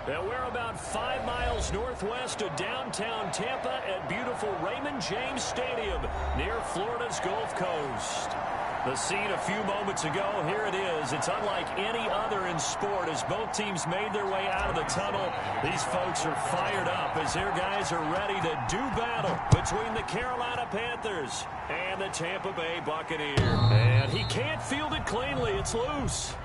And we're about 5 miles northwest of downtown Tampa at beautiful Raymond James Stadium near Florida's Gulf Coast. The scene a few moments ago, here it is. It's unlike any other in sport as both teams made their way out of the tunnel. These folks are fired up as their guys are ready to do battle between the Carolina Panthers and the Tampa Bay Buccaneers. And he can't field it cleanly. It's loose.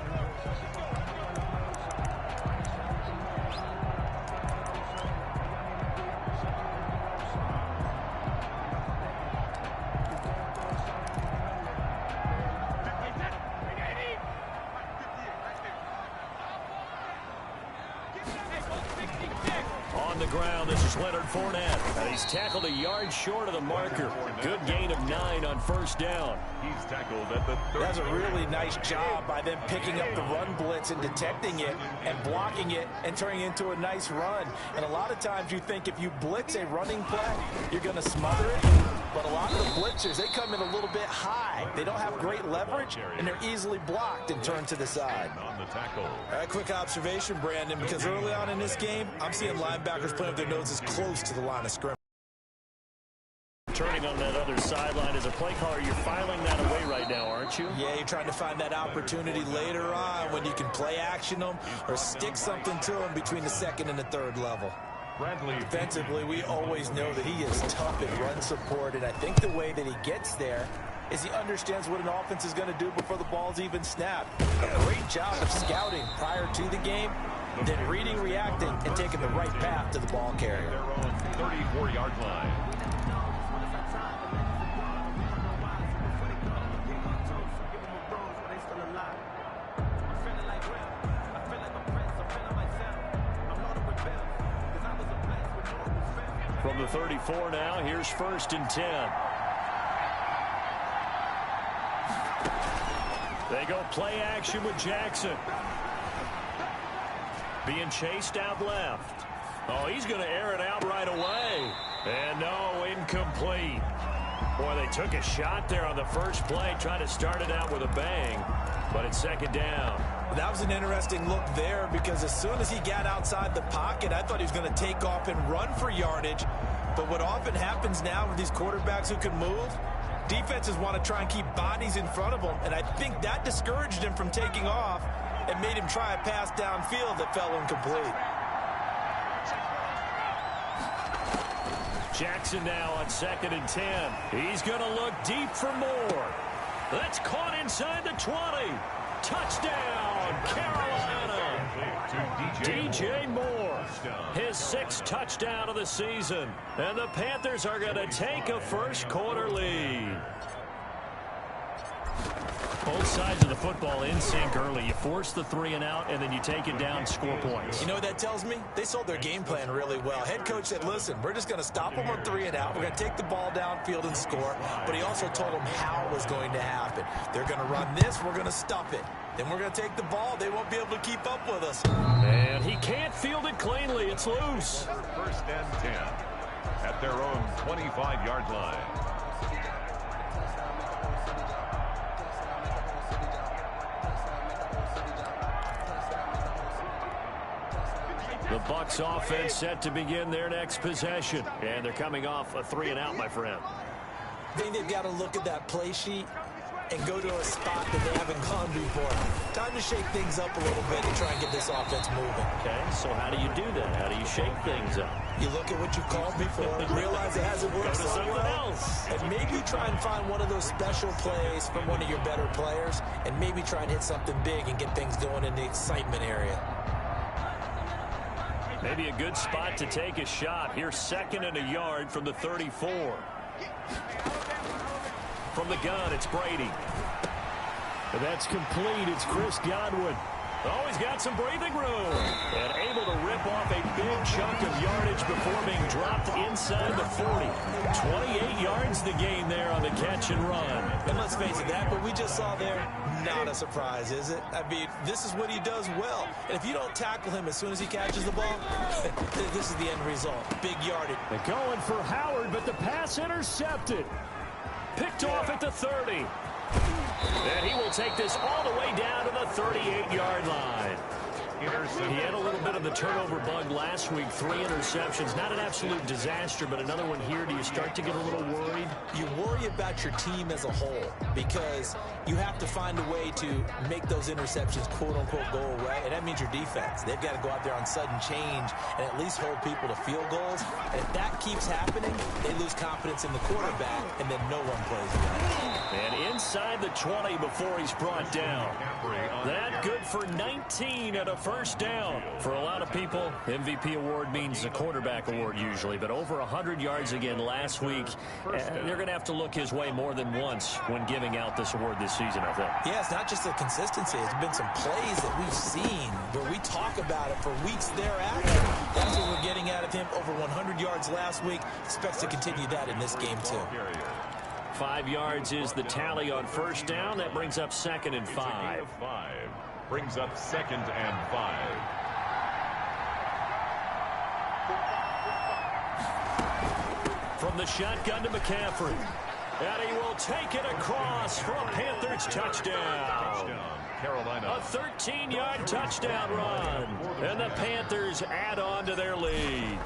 And he's tackled a yard short of the marker. Good gain of 9 on first down. He's tackled at the 30. That's a really nice job by them picking up the run blitz and detecting it and blocking it and turning it into a nice run. And a lot of times you think if you blitz a running play, you're going to smother it. But a lot of the blitzers, they come in a little bit high. They don't have great leverage, and they're easily blocked and turned to the side. On the tackle. All right, quick observation, Brandon, because early on in this game, I'm seeing linebackers playing with their noses close to the line of scrimmage. Turning on that other sideline as a play caller, you're filing that away right now, aren't you? Yeah, you're trying to find that opportunity later on when you can play action them or stick something to them between the second and the third level. Defensively, we always know that he is tough in run support, and I think the way that he gets there is he understands what an offense is going to do before the ball's even snapped. A great job of scouting prior to the game, then reading, reacting, and taking the right path to the ball carrier. Their own 34-yard line. From the 34 now, here's 1st and 10. They go play action with Jackson. Being chased out left. Oh, he's going to air it out right away. And no, incomplete. Boy, they took a shot there on the first play, trying to start it out with a bang. But it's 2nd down. That was an interesting look there because as soon as he got outside the pocket, I thought he was going to take off and run for yardage. But what often happens now with these quarterbacks who can move, defenses want to try and keep bodies in front of them. And I think that discouraged him from taking off and made him try a pass downfield that fell incomplete. Jackson now on 2nd and 10. He's going to look deep for more. That's caught inside the 20. Touchdown, Carolina. DJ Moore, his 6th touchdown of the season. And the Panthers are going to take a first-quarter lead. Both sides of the football in sync early. You force the 3 and out, and then you take it down, score points. You know what that tells me? They sold their game plan really well. Head coach said, listen, we're just going to stop them on 3 and out. We're going to take the ball downfield and score. But he also told them how it was going to happen. They're going to run this. We're going to stop it. Then we're going to take the ball. They won't be able to keep up with us. And he can't field it cleanly. It's loose. 1st and 10 at their own 25-yard line. The Bucs offense set to begin their next possession. And they're coming off a 3 and out, my friend. I think they've got to look at that play sheet and go to a spot that they haven't gone before. Time to shake things up a little bit and try and get this offense moving. Okay, so how do you do that? How do you shake things up? You look at what you called before, realize it hasn't worked so well, and maybe try and find one of those special plays from one of your better players, and maybe try and hit something big and get things going in the excitement area. Maybe a good spot to take a shot. Here's 2nd and a yard from the 34. From the gun, it's Brady. And that's complete. It's Chris Godwin. Oh, he's got some breathing room. And able to rip off a big chunk of yardage before being dropped inside the 40. 28 yards the gain there on the catch and run. And let's face it, that what we just saw there, not a surprise, is it? I mean, this is what he does well. And if you don't tackle him as soon as he catches the ball, this is the end result. Big yardage. They're going for Howard, but the pass intercepted. Picked off at the 30. And he will take this all the way down to the 38-yard line. interception. He had a little bit of the turnover bug last week, 3 interceptions. Not an absolute disaster, but another one here. Do you start to get a little worried? You worry about your team as a whole because you have to find a way to make those interceptions quote-unquote go away, and that means your defense. They've got to go out there on sudden change and at least hold people to field goals. And if that keeps happening, they lose confidence in the quarterback, and then no one plays well. And inside the 20 before he's brought down. That good for 19 and a first down. For a lot of people, MVP award means the quarterback award usually, but over 100 yards again last week. They're going to have to look his way more than once when giving out this award this season, I think. Yeah, it's not just the consistency. It's been some plays that we've seen where we talk about it for weeks thereafter. That's what we're getting out of him. Over 100 yards last week. Expects to continue that in this game, too. 5 yards is the tally on first down. That brings up 2nd and 5. Brings up 2nd and 5. From the shotgun to McCaffrey. And he will take it across for a Panthers touchdown. Carolina. A 13-yard touchdown run. And the Panthers add on to their lead.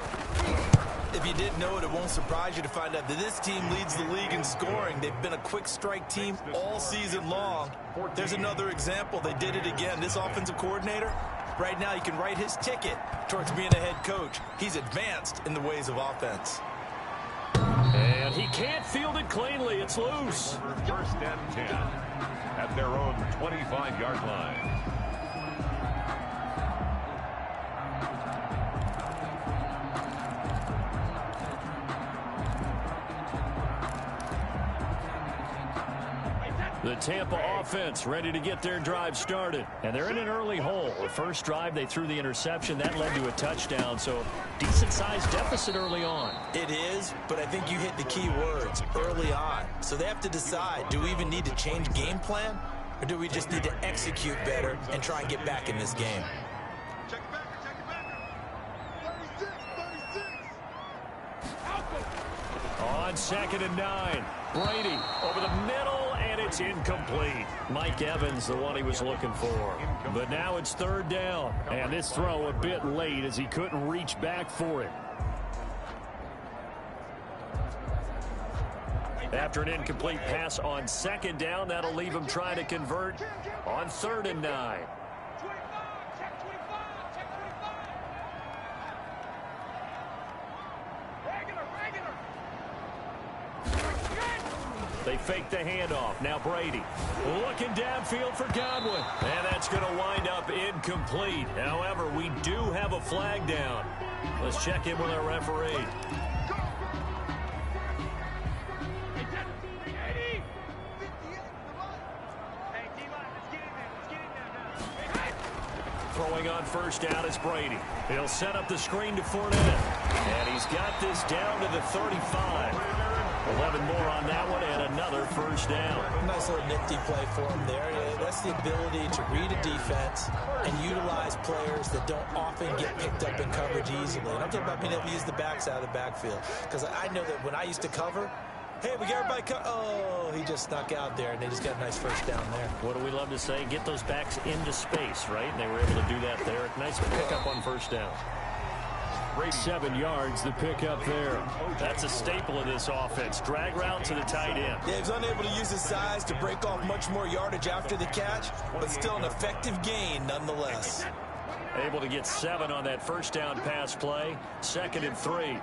If you didn't know it, it won't surprise you to find out that this team leads the league in scoring. They've been a quick strike team all season long. There's another example. They did it again. This offensive coordinator, right now, he can write his ticket towards being a head coach. He's advanced in the ways of offense. And he can't field it cleanly. It's loose. First and 10 at their own 25-yard line. The Tampa offense ready to get their drive started. And they're in an early hole. The first drive, they threw the interception. That led to a touchdown. So decent-sized deficit early on. It is, but I think you hit the key words, early on. So they have to decide, do we even need to change game plan? Or do we just need to execute better and try and get back in this game? On 2nd and 9. Brady over the middle, and it's incomplete. Mike Evans, the one he was looking for. But now it's 3rd down, and this throw a bit late as he couldn't reach back for it. After an incomplete pass on 2nd down, that'll leave him trying to convert on 3rd and 9. They fake the handoff. Now Brady looking downfield for Godwin. And that's going to wind up incomplete. However, we do have a flag down. Let's check in with our referee. Throwing on first down is Brady. He'll set up the screen to Fournette. And he's got this down to the 35. 11 more on that one and another first down. Nice little nifty play for him there. That's the ability to read a defense and utilize players that don't often get picked up in coverage easily. And I'm talking about being able to use the backs out of the backfield. Because I know that when I used to cover, hey, we got everybody oh, he just snuck out there, and they just got a nice first down there. What do we love to say? Get those backs into space, right? And they were able to do that there. Nice pickup on first down. 7 yards, the pickup there. That's a staple of this offense. Drag route to the tight end. Yeah, he's unable to use his size to break off much more yardage after the catch, but still an effective gain nonetheless. Able to get 7 on that first down pass play. 2nd and 3.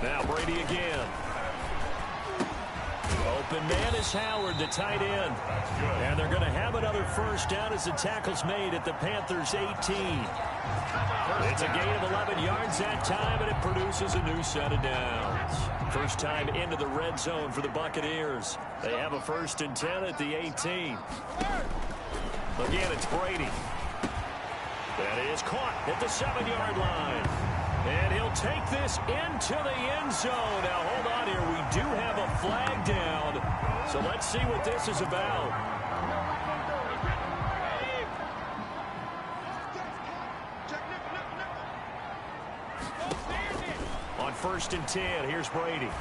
Now Brady again. Open man is Howard, the tight end. And they're going to have another first down as the tackle's made at the Panthers' 18. It's a gain of 11 yards that time, and it produces a new set of downs. First time into the red zone for the Buccaneers. They have a 1st and 10 at the 18. Again, it's Brady. That is caught at the 7-yard line. And he'll take this into the end zone. Now, hold on here. We do have a flag down. So let's see what this is about. On 1st and 10, here's Brady.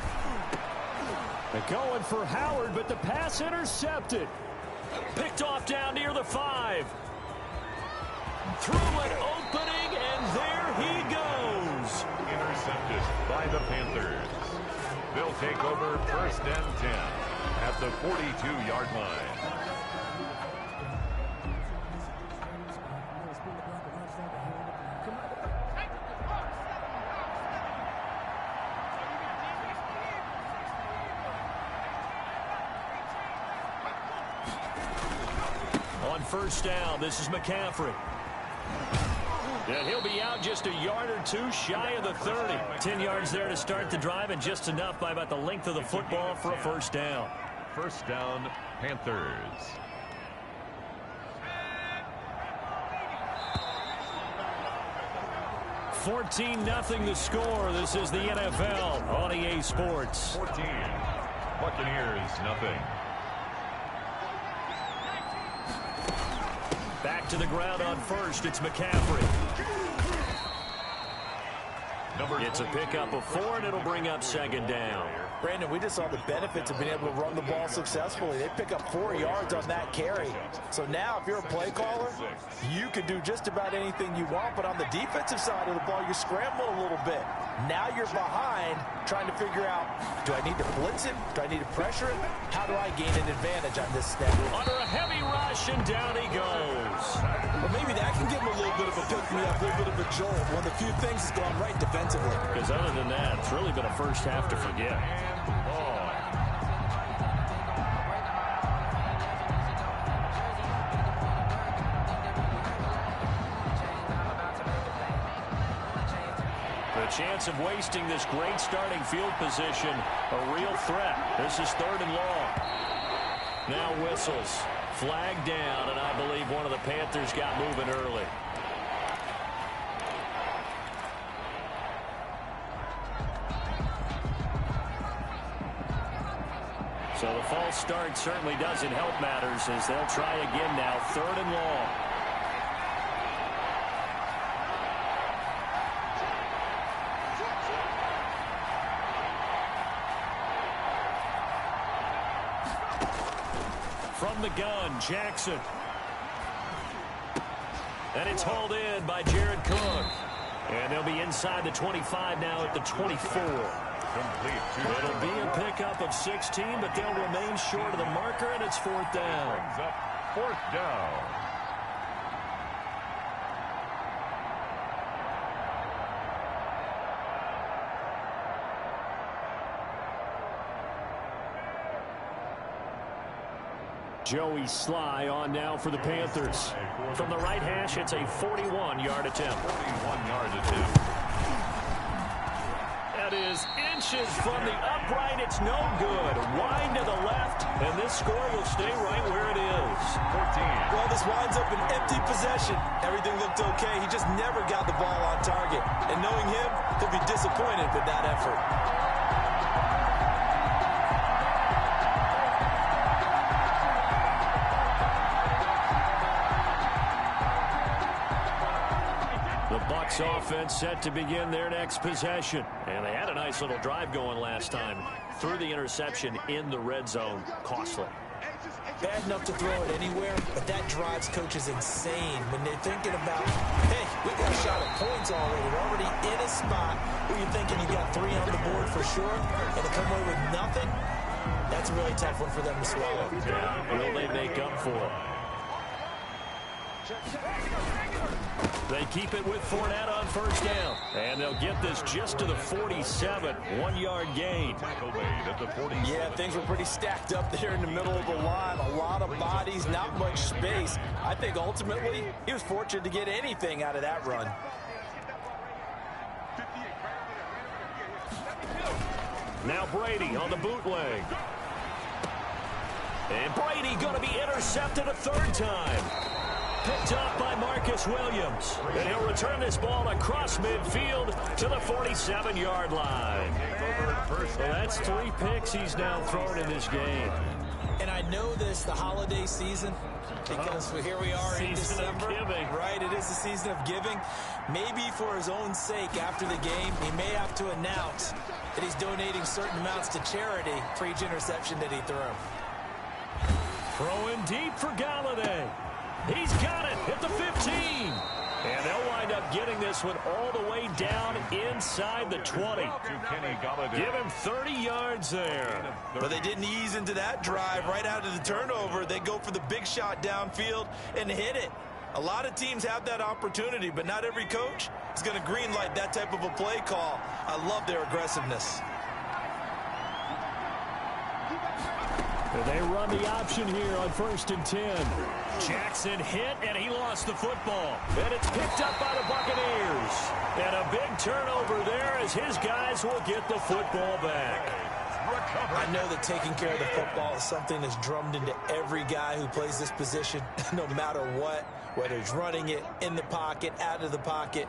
They're going for Howard, but the pass intercepted. Picked off down near the 5. Through an opening, and there he goes. Intercepted by the Panthers. They'll take over 1st and 10 at the 42-yard line. On 1st down, this is McCaffrey. And he'll be out just a yard or two shy of the 30. 10 yards there to start the drive, and just enough by about the length of the football for a 1st down. 1st down, Panthers. $14-0 the score. This is the NFL on EA Sports. 14. Buccaneers, nothing. Back to the ground on 1st. It's McCaffrey. It's a pickup of 4, and it'll bring up 2nd down. Brandon, we just saw the benefits of being able to run the ball successfully. They pick up 4 yards on that carry. So now, if you're a play caller, you can do just about anything you want. But on the defensive side of the ball, you scramble a little bit. Now you're behind, trying to figure out, do I need to blitz it? Do I need to pressure it? How do I gain an advantage on this snap? Under a heavy rush, and down he goes. Well, maybe that can give him a little bit of a pick-me-up, a little bit of a jolt. One of the few things that's gone right defensively. Because other than that, it's really been a first half to forget. The chance of wasting this great starting field position, a real threat. This is 3rd and long. Now whistles. Flag down, and I believe one of the Panthers got moving early. So the false start certainly doesn't help matters as they'll try again now. 3rd and long. From the gun, Jackson. And it's hauled in by Jared Cook. And they'll be inside the 25 now at the 24. It'll be a pickup of 16, but they'll remain short of the marker, and it's 4th down. Brings up 4th down. Joey Sly on now for the Panthers. From the right hash, it's a 41-yard attempt. 41-yard attempt. That is inches from the upright. It's no good. Wide to the left, and this score will stay right where it is. 14. Well, this winds up an empty possession. Everything looked okay. He just never got the ball on target. And knowing him, he'll be disappointed with that effort. Bucs offense set to begin their next possession. And they had a nice little drive going last time. Threw the interception in the red zone. Costly. Bad enough to throw it anywhere, but that drives coaches insane when they're thinking about, hey, we got a shot at points already. We're already in a spot where you're thinking you got 3 on the board for sure, and to come away with nothing, that's a really tough one for them to swallow. Yeah, will they make up for it? They keep it with Fournette on 1st down. And they'll get this just to the 47. 1-yard gain. Tackle made at the 47. Yeah, things were pretty stacked up there in the middle of the line. A lot of bodies, not much space. I think ultimately he was fortunate to get anything out of that run. Now Brady on the bootleg. And Brady going to be intercepted a 3rd time. Picked up by Marcus Williams. And he'll return this ball across midfield to the 47-yard line. So that's 3 picks he's now thrown in this game. And I know this, the holiday season, because here we are in December. Right, it is the season of giving. Maybe for his own sake after the game, he may have to announce that he's donating certain amounts to charity for each interception that he threw. Throwing deep for Galladay. He's got it at the 15. And they'll wind up getting this one all the way down inside the 20. Give him 30 yards there. But they didn't ease into that drive right out of the turnover. They go for the big shot downfield and hit it. A lot of teams have that opportunity, but not every coach is going to greenlight that type of a play call. I love their aggressiveness. They run the option here on 1st and 10. Jackson hit, and he lost the football. And it's picked up by the Buccaneers. And a big turnover there as his guys will get the football back. I know that taking care of the football is something that's drummed into every guy who plays this position, no matter what, whether he's running it, in the pocket, out of the pocket.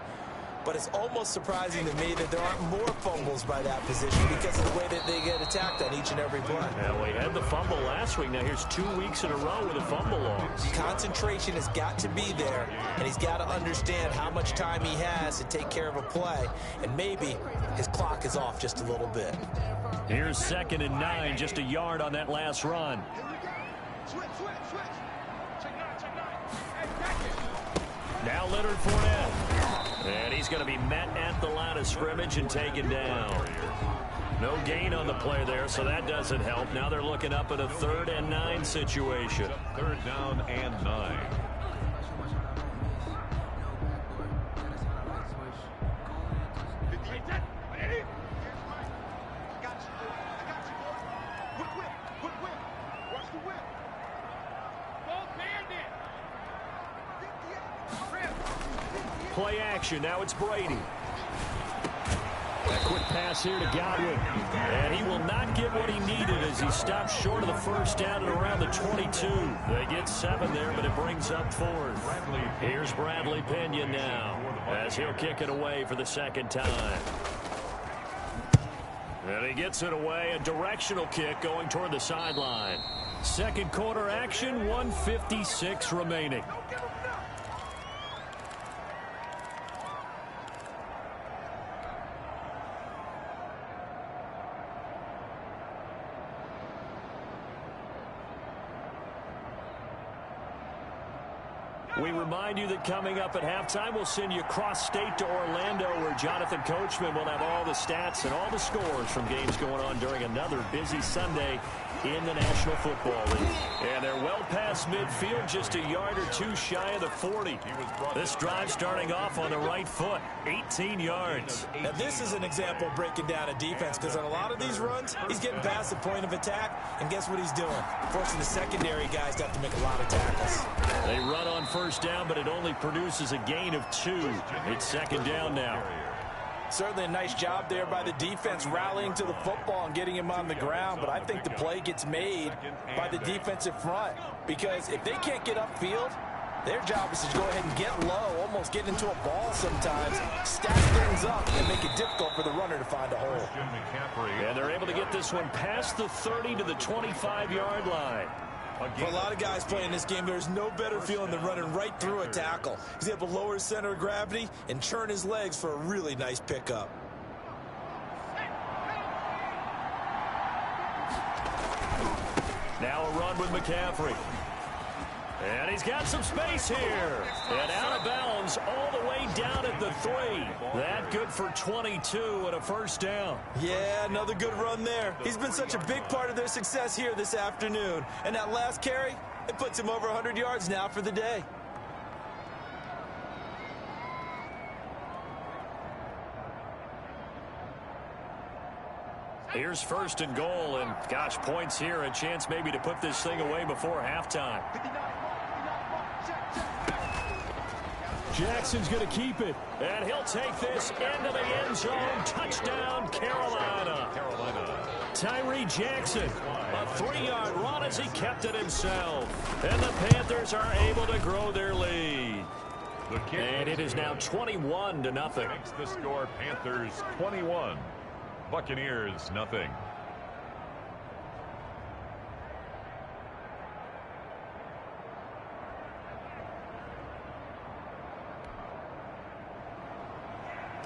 But it's almost surprising to me that there aren't more fumbles by that position because of the way that they get attacked on each and every play. Now, we had the fumble last week. Now, here's 2 weeks in a row with a fumble loss. Concentration has got to be there, and he's got to understand how much time he has to take care of a play, and maybe his clock is off just a little bit. Here's 2nd and 9, just a yard on that last run. Now Leonard Fournette. And he's going to be met at the line of scrimmage and taken down. No gain on the play there, so that doesn't help. Now they're looking up at a 3rd and 9 situation. 3rd down and 9. Play action. Now it's Brady. A quick pass here to Godwin. And he will not get what he needed as he stops short of the 1st down at around the 22. They get 7 there, but it brings up 4th. Here's Bradley Pinion now as he'll kick it away for the 2nd time. And he gets it away. A directional kick going toward the sideline. 2nd quarter action, 1:56 remaining. We remind you that coming up at halftime, we'll send you cross-state to Orlando, where Jonathan Coachman will have all the stats and all the scores from games going on during another busy Sunday in the National Football League. And they're well past midfield, just a yard or two shy of the 40. This drive starting off on the right foot, 18 yards. Now this is an example of breaking down a defense, because on a lot of these runs, he's getting past the point of attack, and guess what he's doing? Forcing the secondary guys to have to make a lot of tackles. They run on 1st down, but it only produces a gain of 2. It's 2nd down now. Certainly a nice job there by the defense rallying to the football and getting him on the ground, but I think the play gets made by the defensive front, because if they can't get upfield, their job is to go ahead and get low, almost get into a ball sometimes, stack things up, and make it difficult for the runner to find a hole. And they're able to get this one past the 30 to the 25-yard line. For a lot of guys playing this game, there's no better feeling than running right through a tackle. He's able to lower his center of gravity and churn his legs for a really nice pickup. Now a run with McCaffrey. And he's got some space here. And out of bounds all the way down at the 3. That good for 22 and a 1st down. Yeah, another good run there. He's been such a big part of their success here this afternoon. And that last carry, it puts him over 100 yards now for the day. Here's 1st and goal, and gosh, points here, a chance maybe to put this thing away before halftime. Jackson's going to keep it, and he'll take this into the end zone. Touchdown, Carolina. Tyree Jackson, a 3-yard run as he kept it himself. And the Panthers are able to grow their lead. And it is now 21-0. Makes the score Panthers 21. Buccaneers, nothing.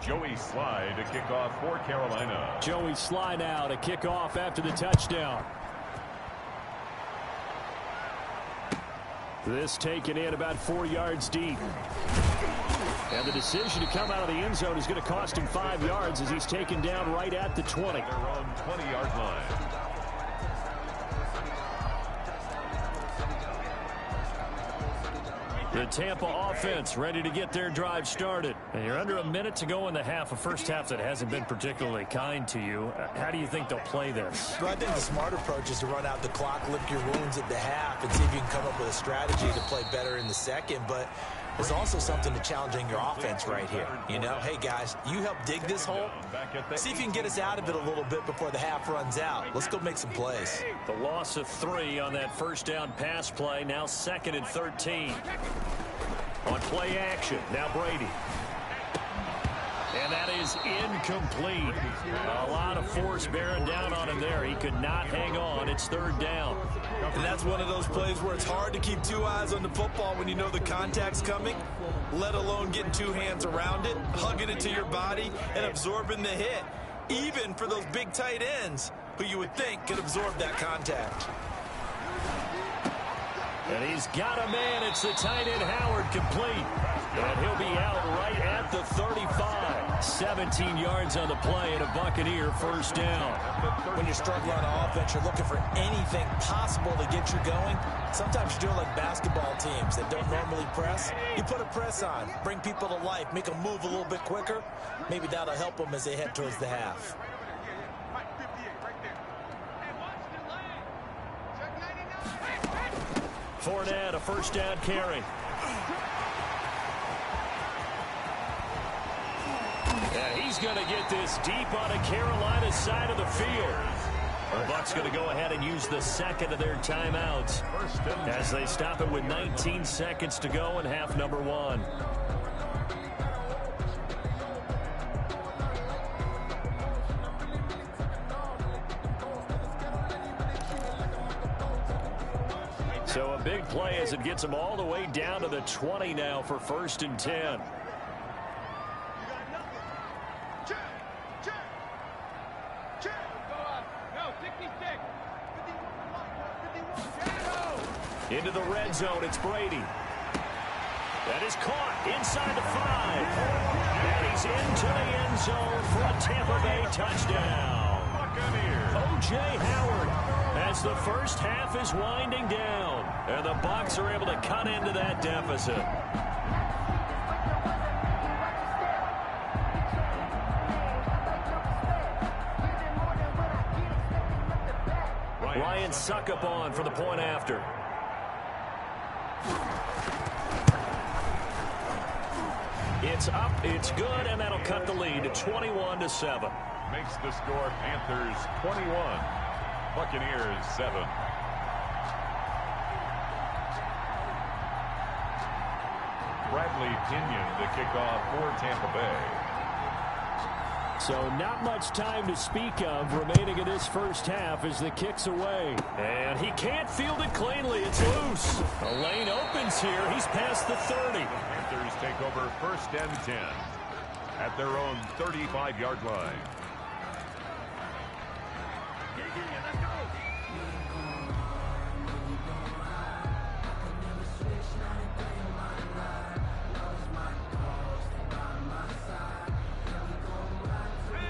Joey Sly to kick off for Carolina. Joey Sly now to kick off after the touchdown. This taken in about 4 yards deep. And the decision to come out of the end zone is going to cost him 5 yards as he's taken down right at the 20. Their own 20-yard line. The Tampa offense ready to get their drive started. And you're under a minute to go in the half, a first half that hasn't been particularly kind to you. How do you think they'll play this? Well, I think the smart approach is to run out the clock, lick your wounds at the half, and see if you can come up with a strategy to play better in the second. But there's also something to challenging your offense right here. You know, hey, guys, you help dig this hole. See if you can get us out of it a little bit before the half runs out. Let's go make some plays. The loss of 3 on that first down pass play, now 2nd and 13. On play action, now Brady. And that is incomplete. A lot of force bearing down on him there. He could not hang on. It's 3rd down. And that's one of those plays where it's hard to keep 2 eyes on the football when you know the contact's coming, let alone getting 2 hands around it, hugging it to your body, and absorbing the hit, even for those big tight ends who you would think could absorb that contact. And he's got a man. It's the tight end Howard, complete. And he'll be out right at the 35. 17 yards on the play and a Buccaneer first down. When you're struggling on offense, you're looking for anything possible to get you going. Sometimes you're doing like basketball teams that don't normally press. You put a press on, bring people to life, make them move a little bit quicker. Maybe that'll help them as they head towards the half. Fournette, a first down carry. Yeah, he's going to get this deep on a Carolina side of the field. The Bucs going to go ahead and use the 2nd of their timeouts as they stop it with 19 seconds to go in half number 1. So a big play as it gets them all the way down to the 20 now for 1st and 10. Into the red zone, it's Brady. That is caught inside the 5. And he's into the end zone for a Tampa Bay touchdown. O.J. Howard as the first half is winding down. And the Bucs are able to cut into that deficit. Ryan Suckup on for the point after. It's up, it's good, and that'll cut the lead to 21-7. Makes the score Panthers 21, Buccaneers 7. Bradley Pinion to kick off for Tampa Bay. So not much time to speak of remaining in this first half as the kick's away. And he can't field it cleanly. It's loose. The lane opens here. He's past the 30. The Panthers take over 1st and 10 at their own 35-yard line.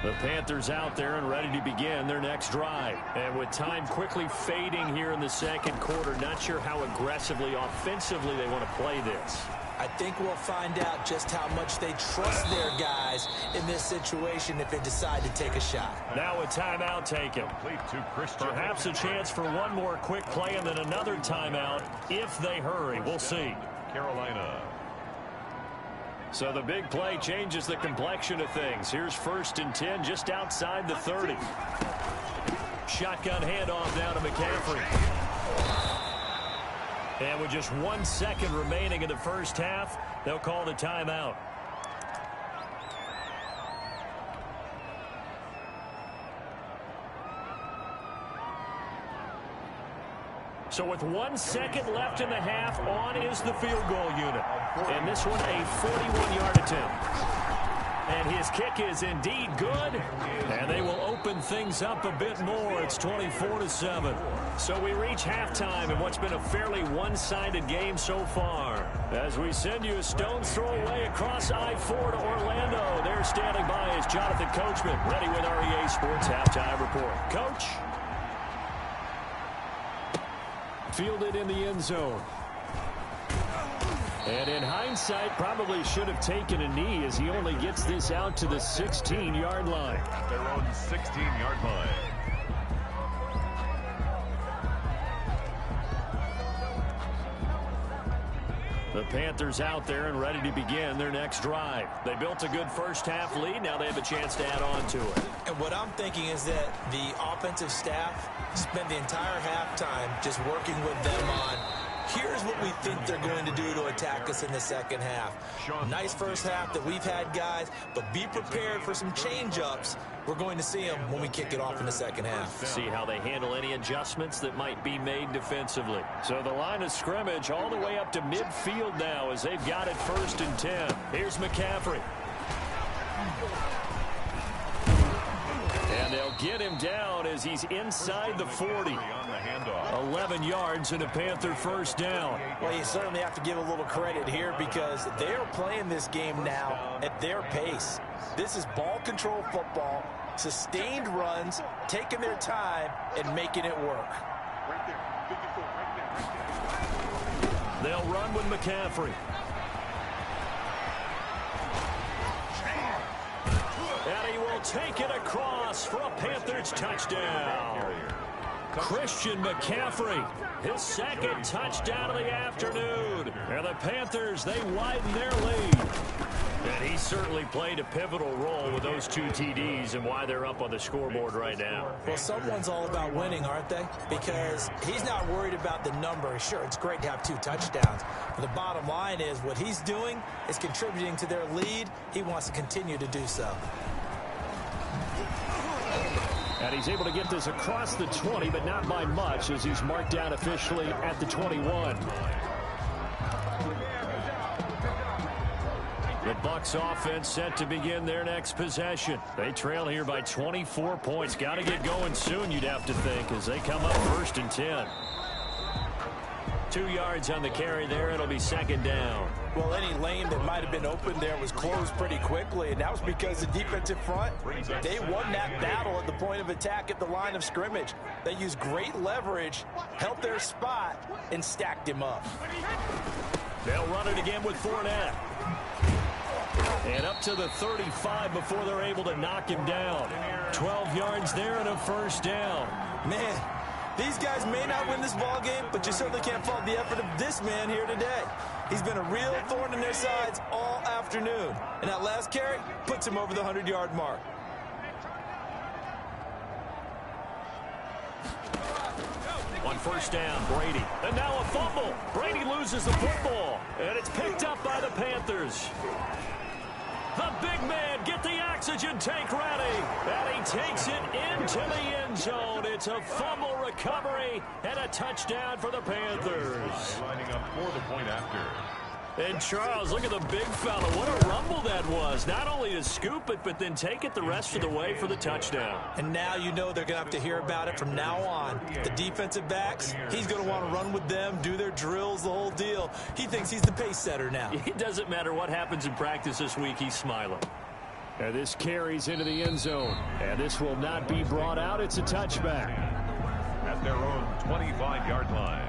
The Panthers out there and ready to begin their next drive. And with time quickly fading here in the 2nd quarter, not sure how aggressively, offensively they want to play this. I think we'll find out just how much they trust their guys in this situation if they decide to take a shot. Now a timeout taken. Perhaps a chance for one more quick play and then another timeout if they hurry. We'll see. Carolina. So the big play changes the complexion of things. Here's 1st and 10 just outside the 30. Shotgun handoff down to McCaffrey. And with just 1 second remaining in the first half, they'll call the timeout. So with 1 second left in the half, on is the field goal unit. And this one a 41-yard attempt. And his kick is indeed good. And they will open things up a bit more. It's 24-7. So we reach halftime in what's been a fairly one-sided game so far. As we send you a stone's throw away across I-4 to Orlando. There standing by is Jonathan Coachman, ready with REA Sports Halftime Report. Coach? Fielded in the end zone. And in hindsight, probably should have taken a knee as he only gets this out to the 16-yard line. At their own 16-yard line. The Panthers out there and ready to begin their next drive. They built a good first-half lead. Now they have a chance to add on to it. And what I'm thinking is that the offensive staff spent the entire halftime just working with them on, here's what we think they're going to do to attack us in the second half. Nice first half that we've had, guys, but be prepared for some change-ups. We're going to see them when we kick it off in the second half. See how they handle any adjustments that might be made defensively. So the line of scrimmage all the way up to midfield now as they've got it 1st and 10. Here's McCaffrey. And they'll get him down as he's inside the 40. 11 yards and a Panther first down. Well, you certainly have to give a little credit here because they're playing this game now at their pace. This is ball control football, sustained runs, taking their time, and making it work. They'll run with McCaffrey. And he will take it across for a Panthers touchdown. Christian McCaffrey, his second touchdown of the afternoon. And the Panthers, they widen their lead. And he certainly played a pivotal role with those 2 TDs and why they're up on the scoreboard right now. Well, someone's all about winning, aren't they? Because he's not worried about the number. Sure, it's great to have 2 touchdowns. But the bottom line is what he's doing is contributing to their lead. He wants to continue to do so. And he's able to get this across the 20, but not by much as he's marked down officially at the 21. The Bucs offense set to begin their next possession. They trail here by 24 points. Got to get going soon, you'd have to think, as they come up 1st and 10. 2 yards on the carry there. It'll be 2nd down. Well, any lane that might have been open there was closed pretty quickly, and that was because the defensive front, they won that battle at the point of attack at the line of scrimmage. They used great leverage, held their spot, and stacked him up. They'll run it again with Fournette. And up to the 35 before they're able to knock him down. 12 yards there and a first down. Man, these guys may not win this ball game, but you certainly can't fault the effort of this man here today. He's been a real thorn in their sides all afternoon. And that last carry puts him over the 100-yard mark. On first down, Brady. And now a fumble. Brady loses the football. And it's picked up by the Panthers. The big man, get the oxygen tank ready. And he takes it into the end zone. It's a fumble recovery and a touchdown for the Panthers. Lining up for the point after. And Charles, look at the big fella. What a rumble that was. Not only to scoop it, but then take it the rest of the way for the touchdown. And now you know they're going to have to hear about it from now on. The defensive backs, he's going to want to run with them, do their drills, the whole deal. He thinks he's the pace setter now. It doesn't matter what happens in practice this week. He's smiling. And this carries into the end zone. And this will not be brought out. It's a touchback. At their own 25-yard line.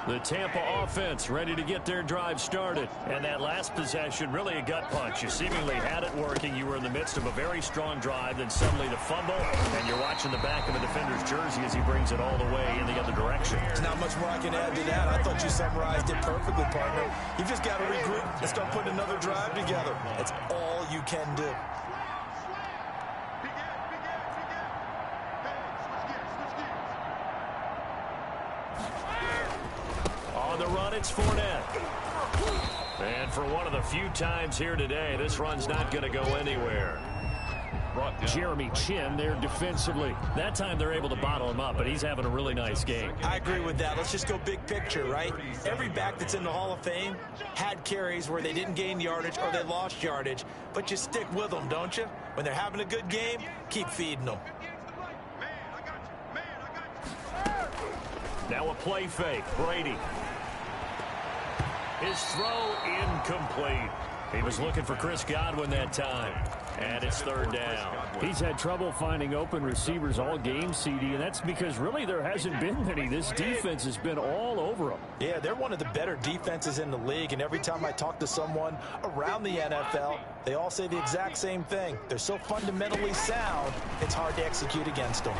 The Tampa offense ready to get their drive started. And that last possession, really a gut punch. You seemingly had it working. You were in the midst of a very strong drive, then suddenly the fumble, and you're watching the back of a defender's jersey as he brings it all the way in the other direction. There's not much more I can add to that. I thought you summarized it perfectly, partner. You've just got to regroup and start putting another drive together. That's all you can do. On the run, it's Fournette. And for one of the few times here today, this run's not going to go anywhere. brought down. Jeremy Chin there defensively. That time they're able to bottle him up, but he's having a really nice game. I agree with that. Let's just go big picture, right? Every back that's in the Hall of Fame had carries where they didn't gain yardage or they lost yardage, but you stick with them, don't you? When they're having a good game, keep feeding them. Now a play fake. Brady. His throw incomplete. He was looking for Chris Godwin that time. And it's third down. He's had trouble finding open receivers all game, CD, and that's because really there hasn't been many. This defense has been all over them. Yeah, they're one of the better defenses in the league, and every time I talk to someone around the NFL, they all say the exact same thing. They're so fundamentally sound, it's hard to execute against them.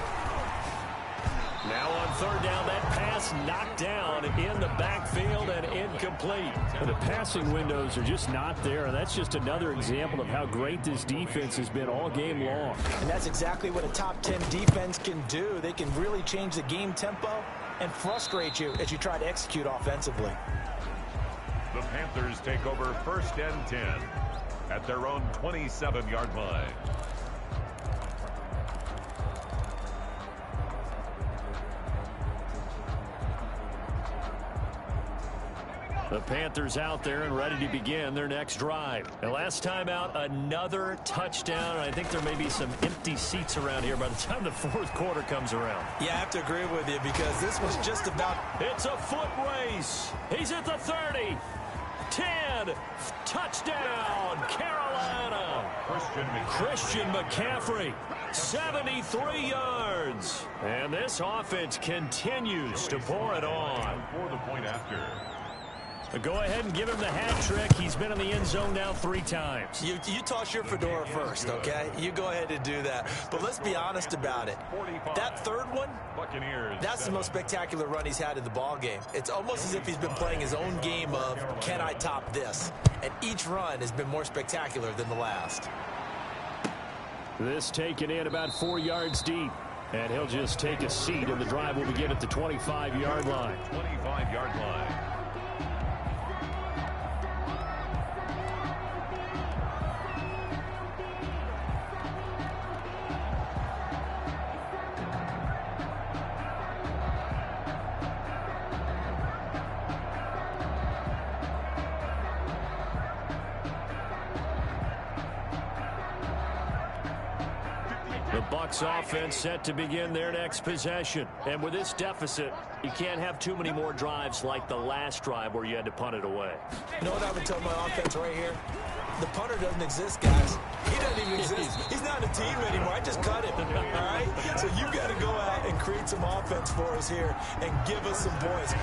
Now on third down, that pass knocked down in the backfield and incomplete. The passing windows are just not there, and that's just another example of how great this defense has been all game long. And that's exactly what a top 10 defense can do. They can really change the game tempo and frustrate you as you try to execute offensively. The Panthers take over 1st and 10 at their own 27-yard line. The Panthers out there and ready to begin their next drive. And last time out, another touchdown. And I think there may be some empty seats around here by the time the fourth quarter comes around. Yeah, I have to agree with you because this was just about... It's a foot race. He's at the 30. 10. Touchdown, Carolina. Christian McCaffrey. 73 yards. And this offense continues to pour it on. For the point after. Go ahead and give him the hat trick. He's been in the end zone now 3 times. You toss your fedora first, okay? You go ahead and do that. But let's be honest about it. That third one, that's the most spectacular run he's had in the ball game. It's almost as if he's been playing his own game of, can I top this? And each run has been more spectacular than the last. This taken in about 4 yards deep. And he'll just take a seat, and the drive will begin at the 25-yard line. 25-yard line. The Bucs offense set to begin their next possession. And with this deficit, you can't have too many more drives like the last drive where you had to punt it away. You know what I would tell my offense right here? The punter doesn't exist, guys. He doesn't even exist. He's not a team anymore. I just cut him, all right? So you got to go out and create some offense for us here and give us some points.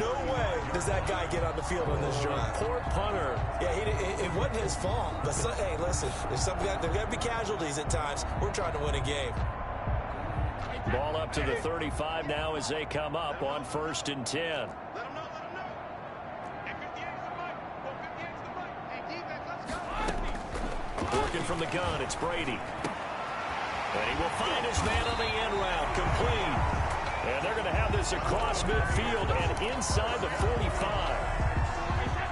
No way does that guy get on the field on this drive. Poor punter. Yeah, it wasn't his fault. But hey, listen, there's got to be casualties at times. We're trying to win a game. Ball up to the 35 now as they come up on 1st and 10. Working from the gun, it's Brady. And he will find his man on the end route, complete. And they're going to have this across midfield and inside the 45.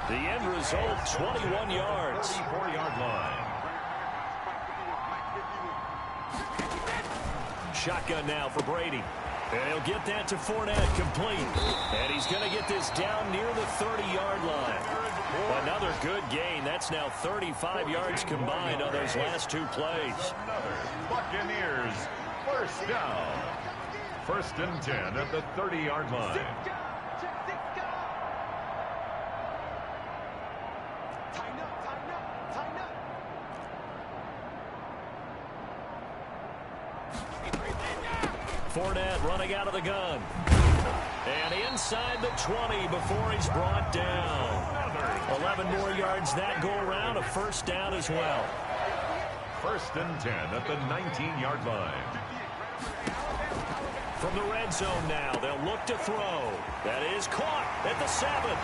The end result, 21 yards. 34-yard line. Shotgun now for Brady. And he'll get that to Fournette, complete. And he's going to get this down near the 30-yard line. Another good gain. That's now 35 yards combined on those last 2 plays. Another Buccaneers first down. 1st and 10 at the 30-yard line. Fournette running out of the gun. And inside the 20 before he's brought down. 11 more yards that go around. A first down as well. 1st and 10 at the 19-yard line. From the red zone now, they'll look to throw. That is caught at the 7.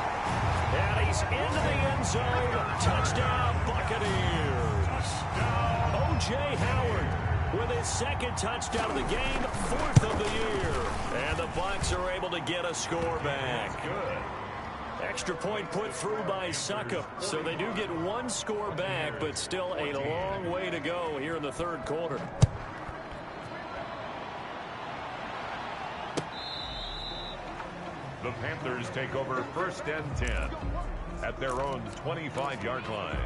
And he's into the end zone. Touchdown, Buccaneers. O.J. Howard with his 2nd touchdown of the game, 4th of the year. And the Bucs are able to get a score back. Good. Extra point put through by Suckup. So they do get one score back, but still a long way to go here in the third quarter. The Panthers take over 1st and 10 at their own 25-yard line.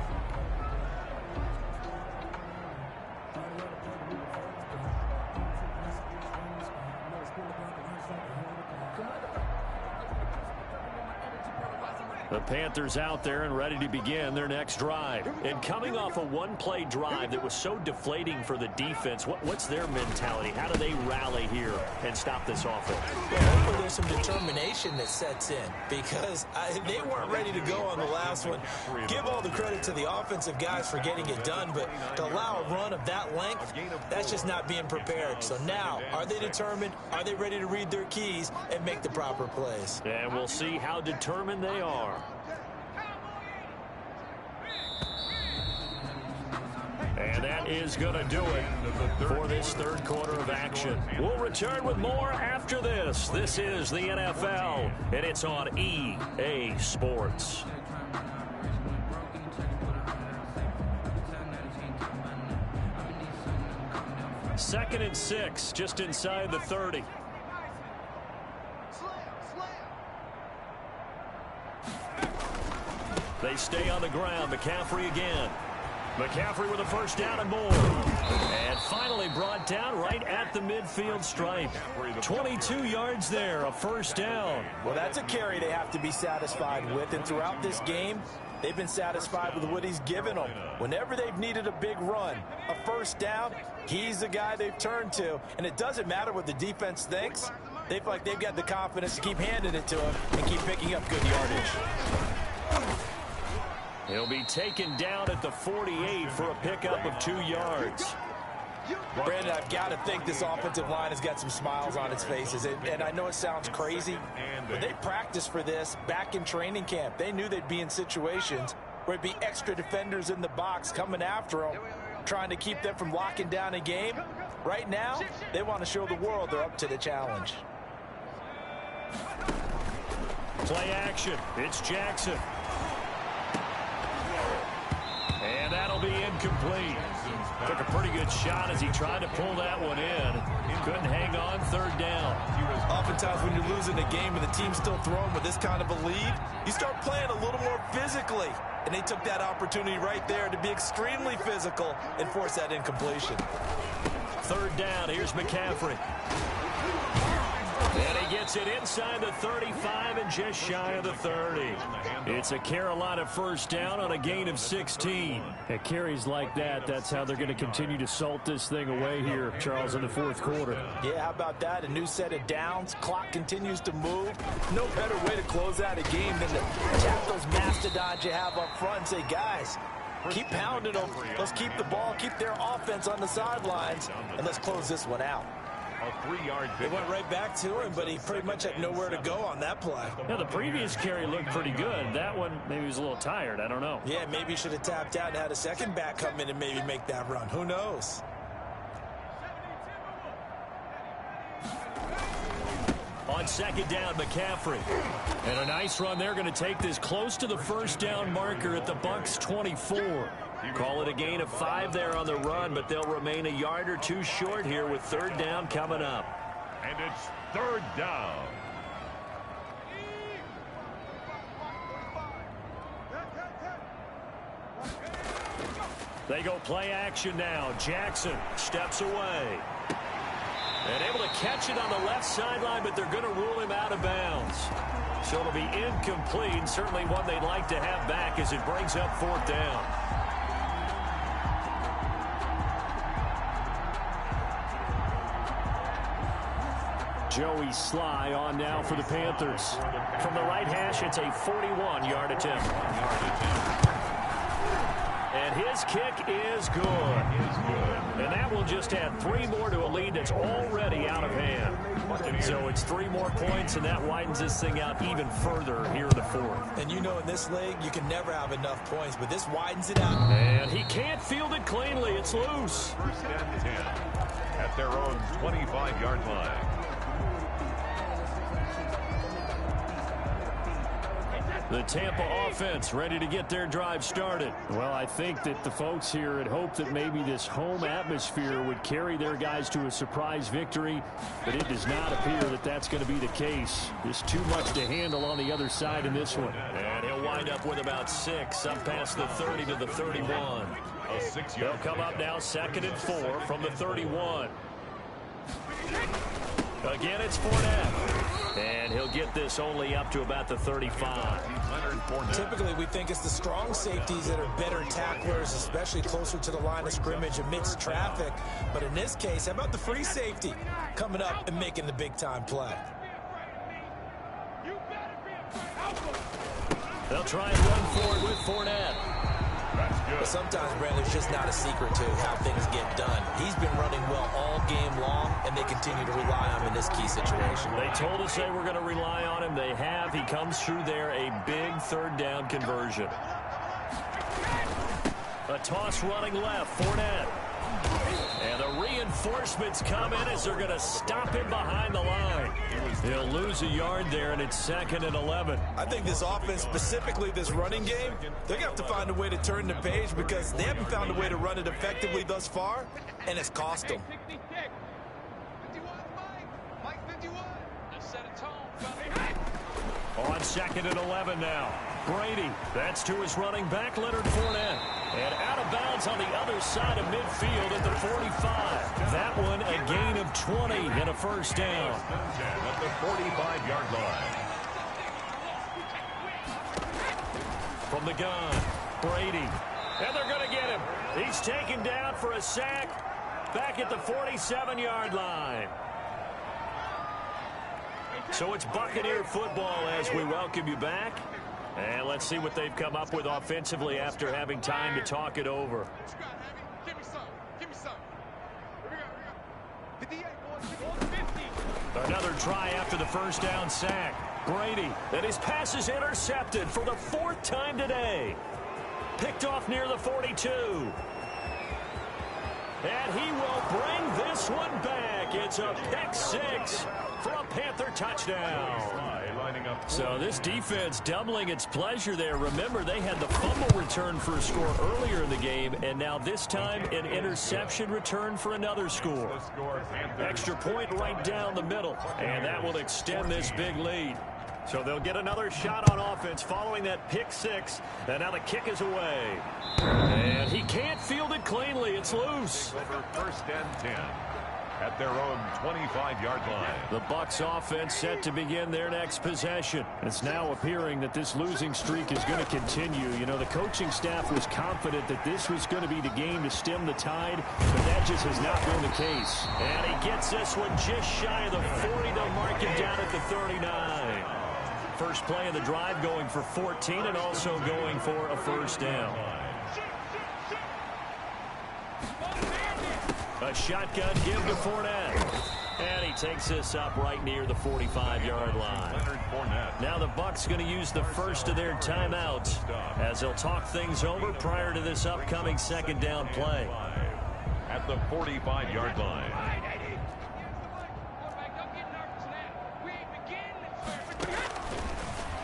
The Panthers out there and ready to begin their next drive. And coming off a one-play drive that was so deflating for the defense, what's their mentality? How do they rally here and stop this offense? Well, hopefully there's some determination that sets in because they weren't ready to go on the last one. Give all the credit to the offensive guys for getting it done, but to allow a run of that length, that's just not being prepared. So now, are they determined? Are they ready to read their keys and make the proper plays? And we'll see how determined they are. And that is going to do it for this third quarter of action. We'll return with more after this. This is the NFL, and it's on EA Sports. Second and 6, just inside the 30. They stay on the ground. McCaffrey again. McCaffrey with a first down and more. And finally brought down right at the midfield stripe. 22 yards there, a first down. Well, that's a carry they have to be satisfied with. And throughout this game, they've been satisfied with what he's given them. Whenever they've needed a big run, a first down, he's the guy they've turned to. And it doesn't matter what the defense thinks. They feel like they've got the confidence to keep handing it to him and keep picking up good yardage. He'll be taken down at the 48 for a pickup of 2 yards. Brandon, I've got to think this offensive line has got some smiles on its faces. And I know it sounds crazy, but they practiced for this back in training camp. They knew they'd be in situations where it'd be extra defenders in the box coming after them, trying to keep them from locking down a game. Right now, they want to show the world they're up to the challenge. Play action. It's Jackson. And that'll be incomplete. Took a pretty good shot as he tried to pull that one in. Couldn't hang on, third down. Oftentimes when you're losing a game and the team's still throwing with this kind of a lead, you start playing a little more physically. And they took that opportunity right there to be extremely physical and force that incompletion. Third down, here's McCaffrey. And he gets it inside the 35 and just shy of the 30. It's a Carolina first down on a gain of 16. At carries like that, that's how they're going to continue to salt this thing away here, Charles, in the fourth quarter. Yeah, how about that? A new set of downs. Clock continues to move. No better way to close out a game than to tap those mastodons you have up front and say, guys, keep pounding them. Let's keep the ball, keep their offense on the sidelines, and let's close this one out. A 3-yard They went right back to him, but he pretty much had nowhere to go on that play. Yeah, the previous carry looked pretty good. That one, maybe he was a little tired. I don't know. Yeah, maybe he should have tapped out and had a second back come in and maybe make that run. Who knows? On second down, McCaffrey. And a nice run there, going to take this close to the first down marker at the Bucs 24. Call it a gain of 5 there on the run, but they'll remain a yard or two short here with third down coming up. And it's third down. They go play action now. Jackson steps away. And able to catch it on the left sideline, but they're going to rule him out of bounds. So it'll be incomplete, and certainly one they'd like to have back as it brings up fourth down. Joey Sly on now for the Panthers. From the right hash, it's a 41-yard attempt. And his kick is good. And that will just add 3 more to a lead that's already out of hand. So it's 3 more points, and that widens this thing out even further here in the fourth. And you know in this league, you can never have enough points, but this widens it out. And he can't field it cleanly. It's loose. First and 10 at their own 25-yard line. The Tampa offense ready to get their drive started. Well, I think that the folks here had hoped that maybe this home atmosphere would carry their guys to a surprise victory, but it does not appear that that's going to be the case. There's too much to handle on the other side in this one. And he'll wind up with about 6 up past the 30 to the 31. They'll come up now 2nd and 4 from the 31. Again, it's Fournette. And he'll get this only up to about the 35. Typically, we think it's the strong safeties that are better tacklers, especially closer to the line of scrimmage amidst traffic. But in this case, how about the free safety coming up and making the big-time play? They'll try and run forward with Fournette. But sometimes, Brandon, it's just not a secret to how things get done. He's been running well all game long, and they continue to rely on him in this key situation. They told us they were going to rely on him. They have. He comes through there, a big 3rd down conversion. A toss running left, Fournette. And the reinforcements come in as they're going to stop him behind the line. He'll lose a yard there, and it's 2nd and 11. I think this offense, specifically this running game, they're going to have to find a way to turn the page because they haven't found a way to run it effectively thus far, and it's cost them. On 2nd and 11 now. Brady, that's to his running back, Leonard Fournette. And out of bounds on the other side of midfield at the 45. That one a gain of 20 and a 1st down. At the 45-yard line. From the gun, Brady. And they're going to get him. He's taken down for a sack back at the 47-yard line. So it's Buccaneer football as we welcome you back. And let's see what they've come up with offensively after having time to talk it over. Another try after the 1st down sack. Brady, and his pass is intercepted for the 4th time today. Picked off near the 42. And he will bring this one back. It's a pick 6 for a Panther touchdown. So this defense doubling its pleasure there. Remember, they had the fumble return for a score earlier in the game, and now this time an interception return for another score. Extra point right down the middle, and that will extend this big lead. So they'll get another shot on offense following that pick 6, and now the kick is away. And he can't field it cleanly. It's loose. Over 1st and 10 at their own 25-yard line. The Bucs offense set to begin their next possession. It's now appearing that this losing streak is going to continue. You know, the coaching staff was confident that this was going to be the game to stem the tide, but that just has not been the case. And he gets this one just shy of the 40. They'll mark him down at the 39. First play of the drive going for 14 and also going for a 1st down. A shotgun give to Fournette. And he takes this up right near the 45-yard line. Now the Bucs going to use the first of their timeouts as they'll talk things over prior to this upcoming 2nd down play. At the 45-yard line.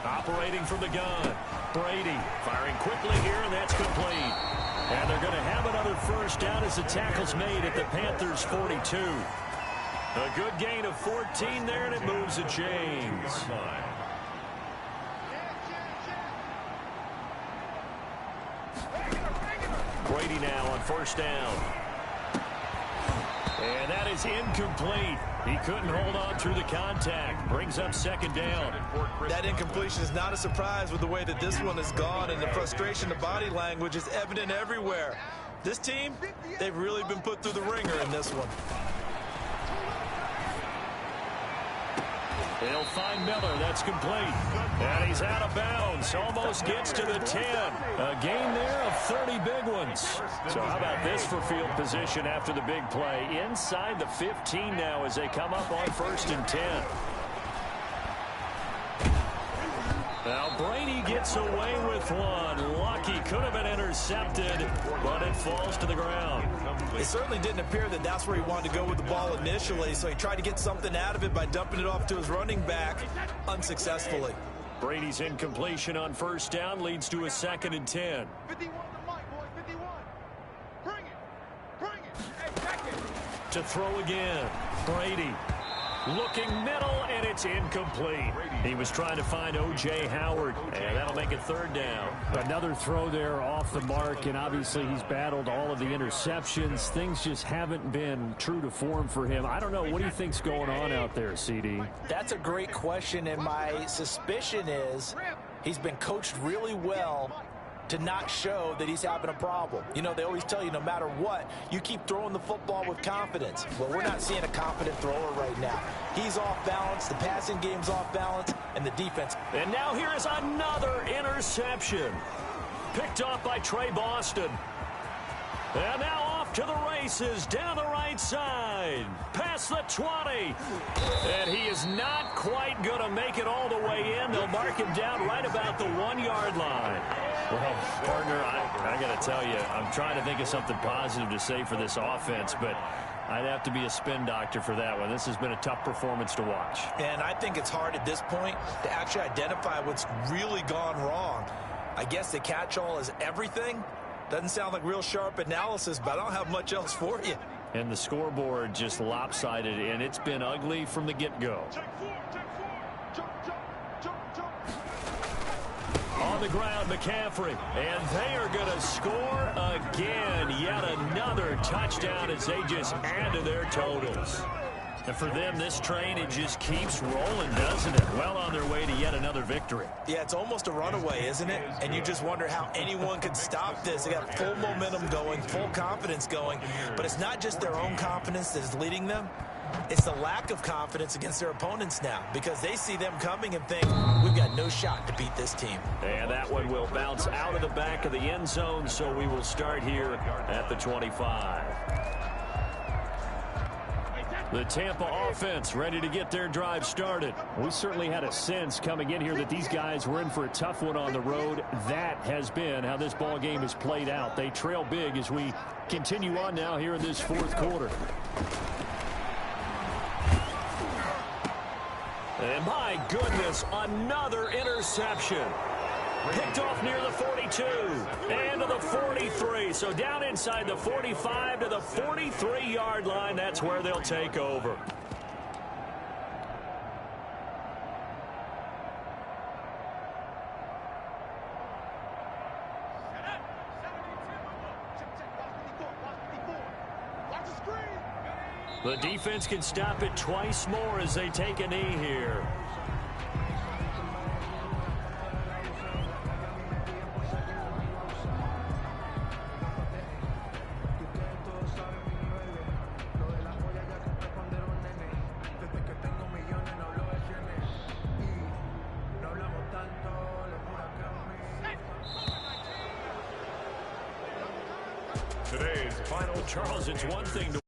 Operating from the gun. Brady firing quickly here, and that's complete. And they're going to have another 1st down as the tackle's made at the Panthers' 42. A good gain of 14 there, and it moves the chains. Brady now on 1st down. And that is incomplete. He couldn't hold on through the contact. Brings up 2nd down. That incompletion is not a surprise with the way that this one has gone, and the frustration, the body language is evident everywhere. This team, they've really been put through the ringer in this one. They'll find Miller. That's complete. And he's out of bounds. Almost gets to the 10. A gain there of 30 big ones. So how about this for field position after the big play? Inside the 15 now as they come up on 1st and 10. Now Brady gets away with one. Lucky, could have been intercepted, but it falls to the ground. It certainly didn't appear that that's where he wanted to go with the ball initially, so he tried to get something out of it by dumping it off to his running back unsuccessfully. Brady's incompletion on first down leads to a 2nd and 10. 51 to Mike, boys, 51. Bring it. Bring it. Hey, back it. To throw again. Brady looking middle, and it's incomplete. He was trying to find O.J. Howard, and that'll make it 3rd down. Another throw there off the mark, and obviously he's battled all of the interceptions. Things just haven't been true to form for him. I don't know. What do you think's going on out there, CD? That's a great question, and my suspicion is he's been coached really well to not show that he's having a problem. You know, they always tell you no matter what, you keep throwing the football with confidence. Well, we're not seeing a confident thrower right now. He's off balance, the passing game's off balance, and the defense. And now here is another interception. Picked off by Trey Boston. And now off to the races, down the right side, past the 20. And he is not quite going to make it all the way in. They'll mark him down right about the 1-yard line. Well, partner, I got to tell you, I'm trying to think of something positive to say for this offense, but I'd have to be a spin doctor for that one. This has been a tough performance to watch. And I think it's hard at this point to actually identify what's really gone wrong. I guess the catch-all is everything. Doesn't sound like real sharp analysis, but I don't have much else for you. And the scoreboard just lopsided, and it's been ugly from the get-go. On the ground, McCaffrey, and they are going to score again. Yet another touchdown as they just add to their totals. And for them, this train, it just keeps rolling, doesn't it? Well on their way to yet another victory. Yeah, it's almost a runaway, isn't it? And you just wonder how anyone could stop this. They got full momentum going, full confidence going. But it's not just their own confidence that is leading them. It's the lack of confidence against their opponents now, because they see them coming and think, we've got no shot to beat this team. And that one will bounce out of the back of the end zone, so we will start here at the 25. The Tampa offense ready to get their drive started. We certainly had a sense coming in here that these guys were in for a tough one on the road. That has been how this ball game has played out. They trail big as we continue on now here in this 4th quarter. And my goodness, another interception. Picked off near the 42 and to the 43. So down inside the 45 to the 43-yard line. That's where they'll take over. The defense can stop it twice more as they take a knee here. Today's final Charles, it's one thing to